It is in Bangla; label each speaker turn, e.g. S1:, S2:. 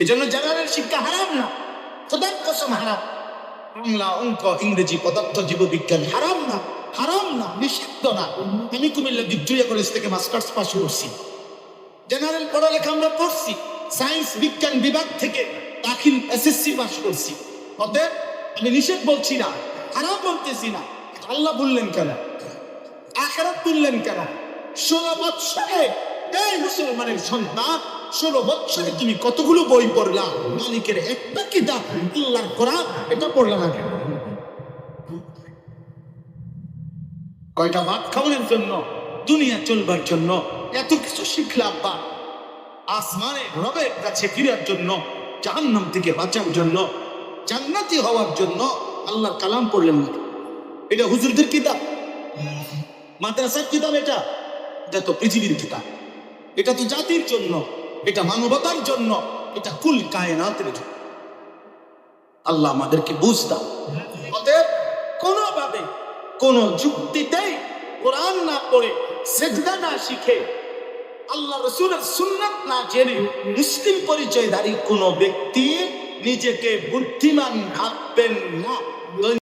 S1: এই জন্য জেনারেল শিক্ষা হারাম না, খোদার কসম হারাম। বাংলা, অঙ্ক, ইংরেজি, পদার্থ, জীববিজ্ঞান হারাম না, হারাম না, নিষিদ্ধ না। আমি কুমিল্লা ভিক্টোরিয়া কলেজ থেকে মাস্টার্স পাস করছি, জেনারেল পড়ালেখা আমরা পড়ছি, সায়েন্স বিজ্ঞান বিভাগ থেকে দাখিল এসএসসি পাস করছি। অতএব আমি নিষেধ বলছি না, হারাম বলতেছি না। আল্লাহ বললেন কেন, আখিরাত বললেন কেন? 16 বৎসরে, এই মুসলমানের সন্তান, 16 বৎসরে তুমি কতগুলো বই পড়লা? মালিকের একটা কিতাব আল্লাহর কোরআন, এটা পড়লা না কেন? কয়টা ভাত খাওয়ানোর জন্য, দুনিয়া চলবার জন্য এত কিছু শিখলাম, বা আসমানে রবের কাছে ফিরার জন্য, জাহান্নাম থেকে বাঁচার জন্য, জান্নাতি হওয়ার জন্য আল্লাহর কালাম পড়লেন না? এটা হুজুরদের কিতাব, মাদ্রাসার কিতাব, এটা এটা তো পৃথিবীর কিতাব, এটা তো জাতির জন্য, এটা মানবতার জন্য, এটা কুল কায়নাতের জন্য। আল্লাহ আমাদেরকে বুঝ দাও। অতএব কোনোভাবে কোন যুক্তিতেই কোরআন না পড়ে, সেজদা না শিখে, আল্লাহ রাসূলের সুন্নাত না জেনে মুসলিম পরিচয়ধারী কোন ব্যক্তি নিজেকে বুদ্ধিমান ভাববেন না।